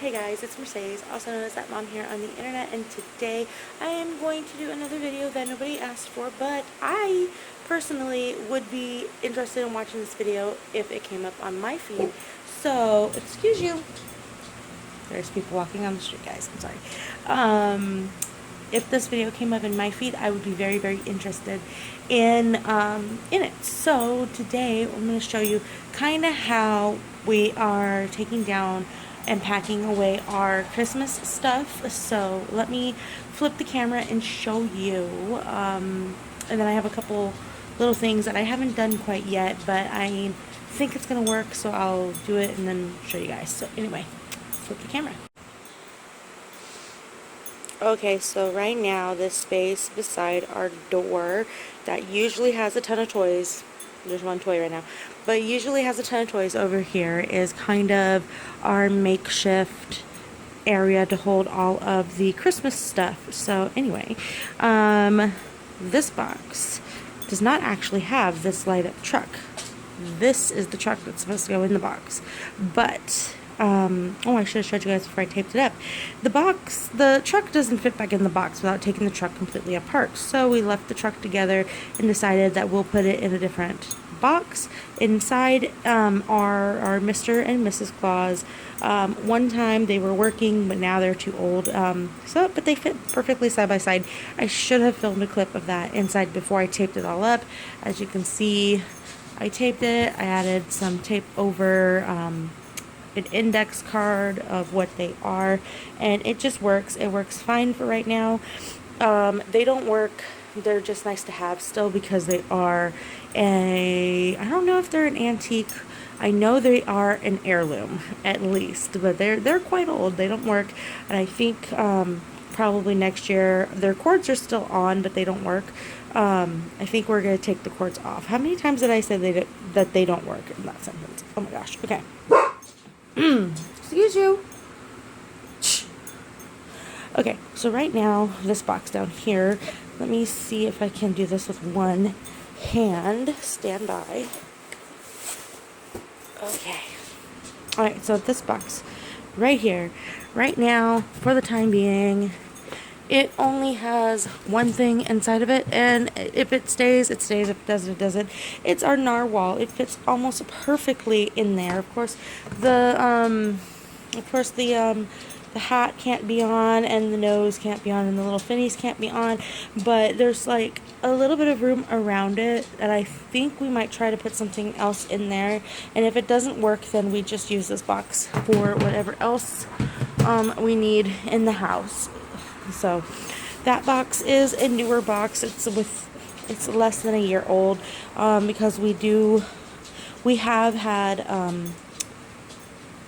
Hey guys, it's Mercedes, also known as That Mom here on the internet, and today I am going to do another video that nobody asked for, but I personally would be interested in watching this video if it came up on my feed. So, excuse you. There's people walking on the street, guys. I'm sorry. If this video came up in my feed, I would be very, very interested in it. So today I'm going to show you kind of how we are taking down and packing away our Christmas stuff. So let me flip the camera and show you. And then I have a couple little things that I haven't done quite yet, but I think it's going to work, so I'll do it and then show you guys. So anyway, flip the camera. Okay, so right now this space beside our door that usually has a ton of toys, there's one toy right now, but usually has a ton of toys over here is kind of our makeshift area to hold all of the Christmas stuff. So anyway, this box does not actually have this light up truck. This is the truck that's supposed to go in the box, but oh, I should have showed you guys before I taped it up. The truck doesn't fit back in the box without taking the truck completely apart. So we left the truck together and decided that we'll put it in a different box. Inside are Mr. and Mrs. Claus. One time they were working, but now they're too old. But they fit perfectly side by side. I should have filmed a clip of that inside before I taped it all up. As you can see, I taped it. I added some tape over an index card of what they are, and it just works. It works fine for right now. They don't work. They're just nice to have still because they are I don't know if they're an antique. I know they are an heirloom at least, but they're quite old. They don't work, and I think probably next year their cords are still on, but they don't work. I think we're gonna take the cords off. How many times did I say that they don't work in that sentence? Oh my gosh. Okay. Excuse you. Okay, so right now, this box down here, let me see if I can do this with one hand. Stand by. Okay. Alright, so this box right here, right now, for the time being, it only has one thing inside of it, and if it stays, it stays. If it doesn't, it doesn't. It's our narwhal. It fits almost perfectly in there. Of course, the hat can't be on, and the nose can't be on, and the little finnies can't be on, but there's like a little bit of room around it, and I think we might try to put something else in there, and if it doesn't work, then we just use this box for whatever else we need in the house. So that box is a newer box. It's less than a year old, because we have had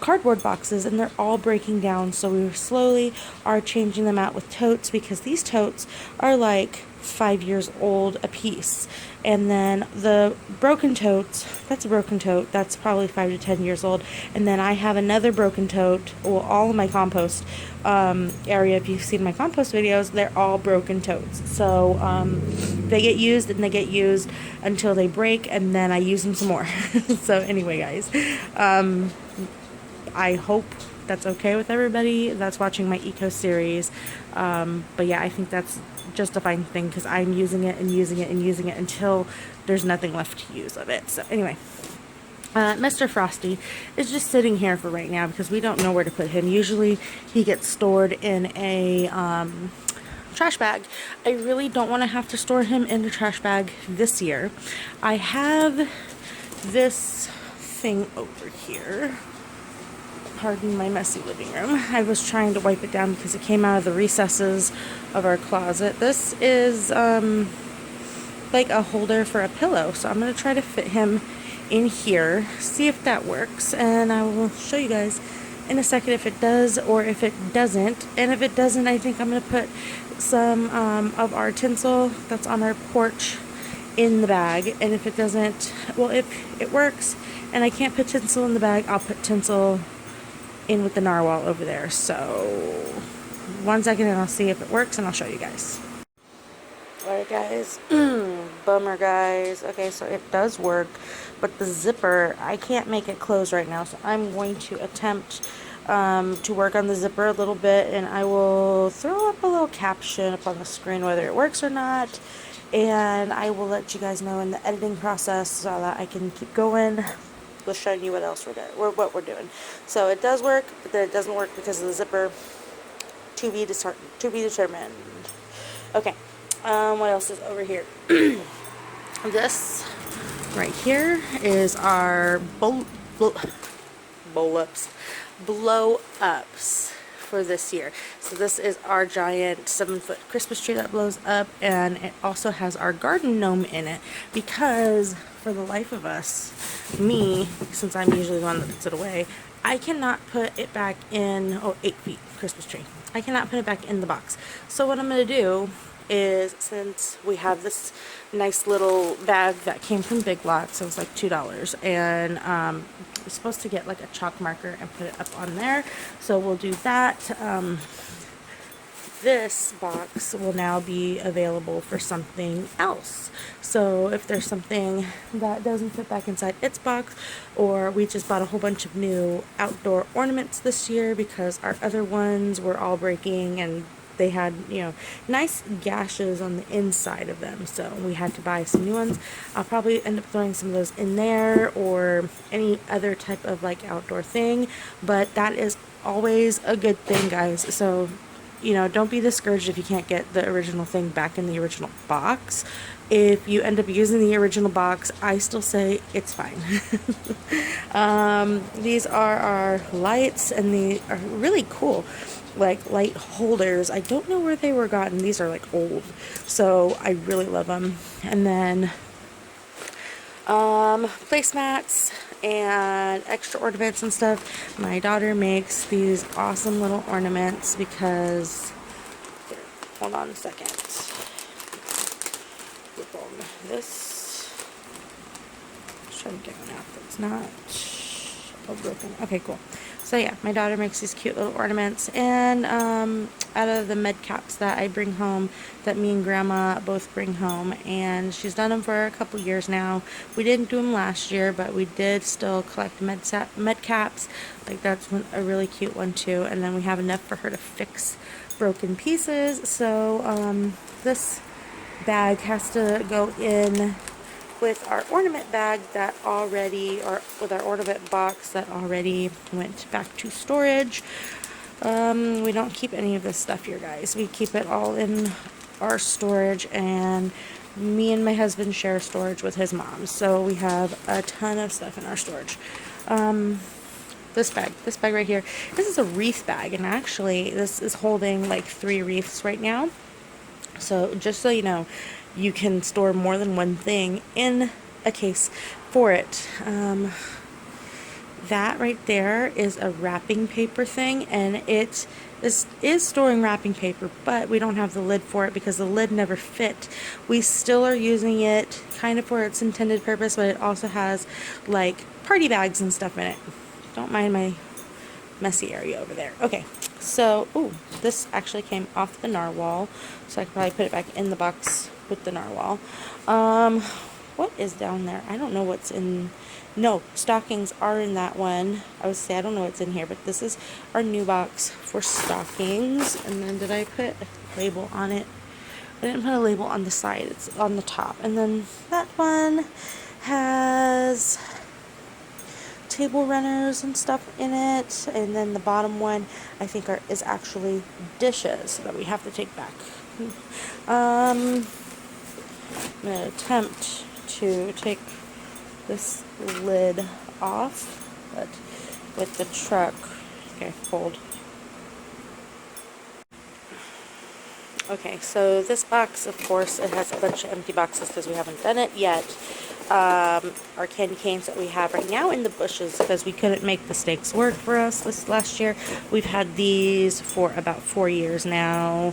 cardboard boxes, and they're all breaking down, so we slowly are changing them out with totes, because these totes are like 5 years old a piece. And then the broken totes, that's a broken tote, that's probably 5 to 10 years old. And then I have another broken tote. Well, all of my compost area, if you've seen my compost videos, they're all broken totes. So they get used, and they get used until they break, and then I use them some more. So anyway, guys, I hope that's okay with everybody that's watching my eco series. But yeah, I think that's just a fine thing, because I'm using it and using it and using it until there's nothing left to use of it. So anyway, Mr. Frosty is just sitting here for right now because we don't know where to put him. Usually he gets stored in a trash bag. I really don't want to have to store him in a trash bag this year. I have this thing over here. Pardon my messy living room. I was trying to wipe it down because it came out of the recesses of our closet. This is like a holder for a pillow, so I'm going to try to fit him in here, see if that works, and I will show you guys in a second if it does or if it doesn't. And if it doesn't, I think I'm going to put some of our tinsel that's on our porch in the bag. And if it doesn't, well, if it works and I can't put tinsel in the bag, I'll put tinsel in with the narwhal over there. So 1 second and I'll see if it works, and I'll show you guys. Alright guys, bummer guys. Okay, so it does work, but the zipper, I can't make it close right now, so I'm going to attempt to work on the zipper a little bit, and I will throw up a little caption up on the screen whether it works or not, and I will let you guys know in the editing process so that I can keep going with showing you what else we're doing, what we're doing. So it does work, but then it doesn't work because of the zipper. To be determined. Okay, what else is over here? This right here is our blow ups for this year. So this is our giant 7-foot Christmas tree that blows up, and it also has our garden gnome in it because for the life of us, me, since I'm usually the one that puts it away, I cannot put it back in, 8 feet Christmas tree. I cannot put it back in the box. So what I'm going to do is, since we have this nice little bag that came from Big Lots, it was like $2, and we're supposed to get like a chalk marker and put it up on there. So we'll do that. This box will now be available for something else. So if there's something that doesn't fit back inside its box, or we just bought a whole bunch of new outdoor ornaments this year because our other ones were all breaking and they had, nice gashes on the inside of them, so we had to buy some new ones. I'll probably end up throwing some of those in there or any other type of like outdoor thing, but that is always a good thing, guys. So don't be discouraged if you can't get the original thing back in the original box. If you end up using the original box, I still say it's fine. These are our lights, and they are really cool, like light holders. I don't know where they were gotten. These are like old, so I really love them. And then placemats and extra ornaments and stuff. My daughter makes these awesome little ornaments because, hold on a second, this, let's try to get one out that's not all broken. Okay, cool. So yeah, my daughter makes these cute little ornaments, and out of the med caps that I bring home, that me and Grandma both bring home, and she's done them for a couple years now. We didn't do them last year, but we did still collect med caps. Like that's a really cute one too, and then we have enough for her to fix broken pieces. So this bag has to go in with our ornament bag that already, or with our ornament box that already went back to storage. We don't keep any of this stuff here, guys. We keep it all in our storage, and me and my husband share storage with his mom, so we have a ton of stuff in our storage. This bag right here, this is a wreath bag, and actually this is holding like 3 wreaths right now. So just so you know, you can store more than one thing in a case for it. That right there is a wrapping paper thing, and it is storing wrapping paper, but we don't have the lid for it because the lid never fit. We still are using it kind of for its intended purpose, but it also has like party bags and stuff in it. Don't mind my messy area over there. Okay, so this actually came off the narwhal, so I could probably put it back in the box with the narwhal. What is down there? I don't know what's in. No, stockings are in that one. I would say I don't know what's in here, but this is our new box for stockings. And then did I put a label on it? I didn't put a label on the side. It's on the top. And then that one has table runners and stuff in it, and then the bottom one I think is actually dishes that we have to take back. I'm gonna attempt to take this lid off, but with the truck. Okay, hold. Okay, so this box, of course, it has a bunch of empty boxes because we haven't done it yet. Our candy canes that we have right now in the bushes because we couldn't make the stakes work for us this last year. We've had these for about 4 years now.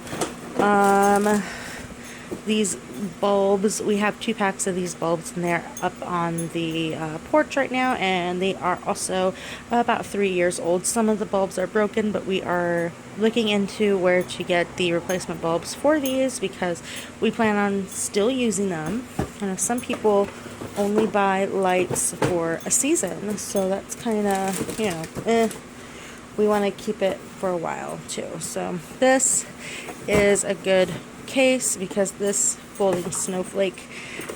These bulbs, we have 2 packs of these bulbs, and they're up on the porch right now, and they are also about 3 years old. Some of the bulbs are broken, but we are looking into where to get the replacement bulbs for these because we plan on still using them. And some people only buy lights for a season, so that's kind of, we want to keep it for a while too. So this is a good case because this folding snowflake,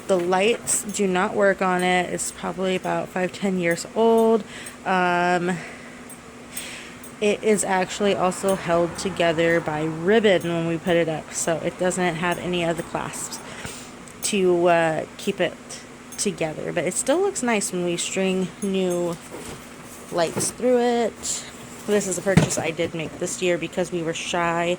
the lights do not work on it. It's probably about 5-10 years old. It is actually also held together by ribbon when we put it up, so it doesn't have any of the clasps to keep it together, but it still looks nice when we string new lights through it. This is a purchase I did make this year because we were shy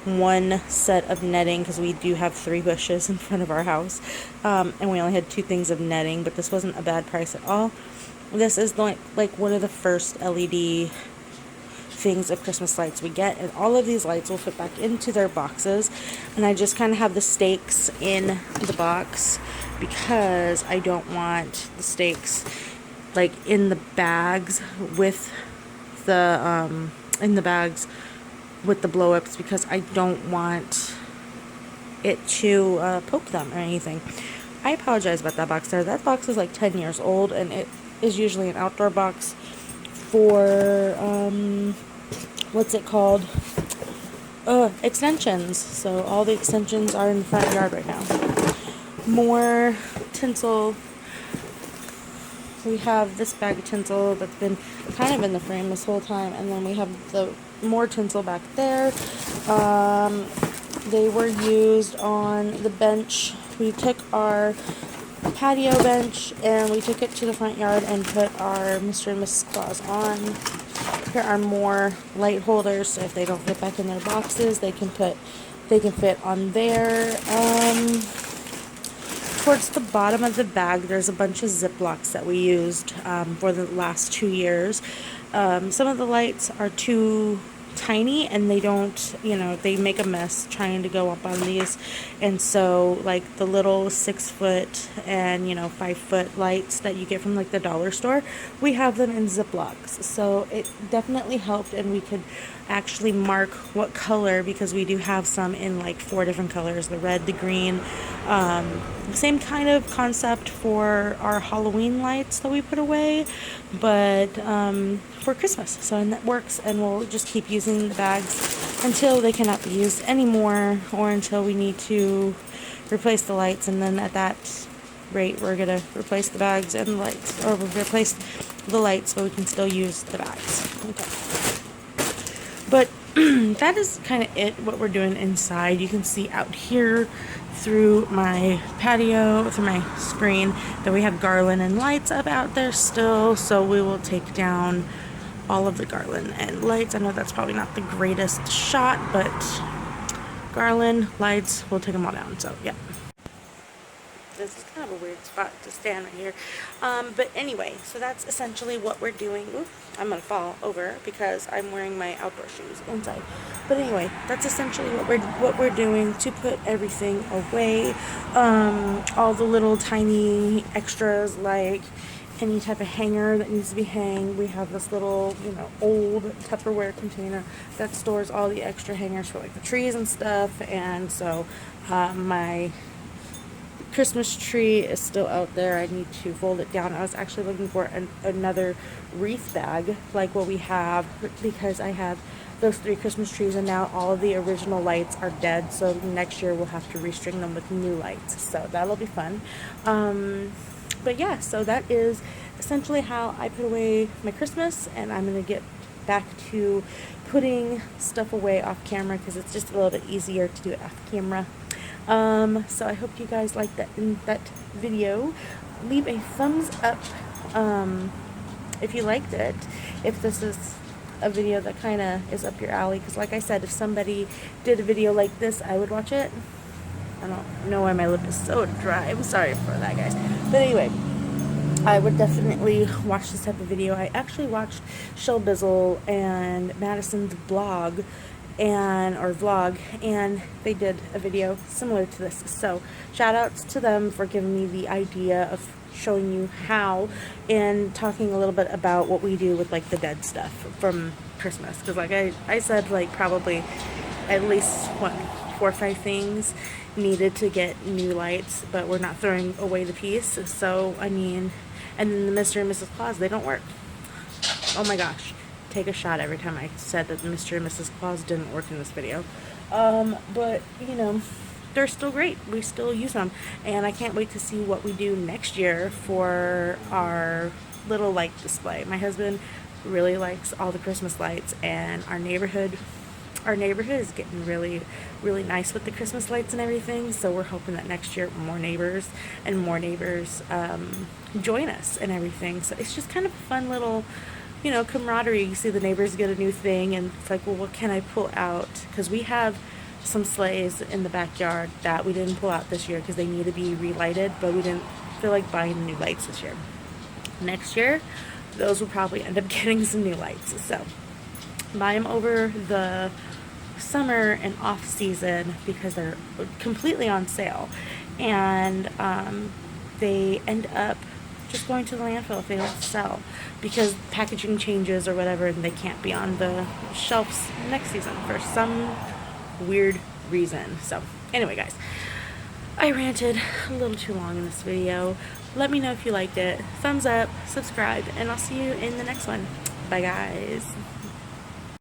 one set of netting, because we do have 3 bushes in front of our house, and we only had 2 things of netting, but this wasn't a bad price at all. This is like one of the first LED things of Christmas lights we get, and all of these lights will fit back into their boxes, and I just kind of have the stakes in the box because I don't want the stakes like in the bags with the blow ups, because I don't want it to poke them or anything. I apologize about that box there. That box is like 10 years old, and it is usually an outdoor box for what's it called, extensions. So all the extensions are in the front yard right now. More tinsel. We have this bag of tinsel that's been kind of in the frame this whole time, and then we have the more tinsel back there. They were used on the bench. We took our patio bench and we took it to the front yard and put our Mr. and Mrs. Claus on. Here are more light holders, so if they don't fit back in their boxes, they can fit on there. Towards the bottom of the bag, there's a bunch of Ziplocs that we used for the last 2 years. Some of the lights are too tiny, and they don't, they make a mess trying to go up on these, and so like the little 6-foot and 5-foot lights that you get from like the dollar store, we have them in Ziplocs, so it definitely helped, and we could actually mark what color, because we do have some in like 4 different colors, the red, the green, same kind of concept for our Halloween lights that we put away, but for Christmas. So, and that works, and we'll just keep using the bags until they cannot be used anymore, or until we need to replace the lights, and then at that rate we're gonna replace the bags and the lights, or replace the lights but we can still use the bags. Okay. But that is kind of it, what we're doing inside. You can see out here through my patio, through my screen, that we have garland and lights up out there still, so we will take down all of the garland and lights. I know that's probably not the greatest shot, but garland, lights, we'll take them all down, so yeah. This is kind of a weird spot to stand right here. But anyway, so that's essentially what we're doing. Ooh, I'm going to fall over because I'm wearing my outdoor shoes inside. But anyway, that's essentially what we're doing to put everything away. All the little tiny extras, like any type of hanger that needs to be hanged. We have this little, old Tupperware container that stores all the extra hangers for like the trees and stuff. And so my Christmas tree is still out there. I need to fold it down. I was actually looking for another wreath bag like what we have, because I have those 3 Christmas trees, and now all of the original lights are dead, so next year we'll have to restring them with new lights, so that'll be fun. But yeah, so that is essentially how I put away my Christmas, and I'm going to get back to putting stuff away off camera because it's just a little bit easier to do it off camera. So I hope you guys liked that video. Leave a thumbs up if you liked it, if this is a video that kind of is up your alley, because like I said, if somebody did a video like this, I would watch it. I don't know why my lip is so dry. I'm sorry for that, guys. But anyway, I would definitely watch this type of video. I actually watched Shell Bizzle and Madison's blog or vlog, and they did a video similar to this. So shout outs to them for giving me the idea of showing you how, and talking a little bit about what we do with like the dead stuff from Christmas, because like I said, like probably at least 4 or 5 things needed to get new lights, but we're not throwing away the piece. So I mean, and then the Mr. and Mrs. Claus, they don't work. Oh my gosh, take a shot every time I said that Mr. and Mrs. Claus didn't work in this video. But, you know, they're still great. We still use them. And I can't wait to see what we do next year for our little light display. My husband really likes all the Christmas lights, and our neighborhood is getting really, really nice with the Christmas lights and everything. So we're hoping that next year more neighbors join us and everything. So it's just kind of a fun little, you know, camaraderie. You see the neighbors get a new thing, and it's like, well, what can I pull out? Because we have some sleighs in the backyard that we didn't pull out this year because they need to be relighted, but we didn't feel like buying new lights this year. Next year, those will probably end up getting some new lights. So buy them over the summer and off season because they're completely on sale, and they end up just going to the landfill if they don't sell because packaging changes or whatever, and they can't be on the shelves next season for some weird reason. So anyway, guys, I ranted a little too long in this video. Let me know if you liked it. Thumbs up, subscribe, and I'll see you in the next one. Bye, guys.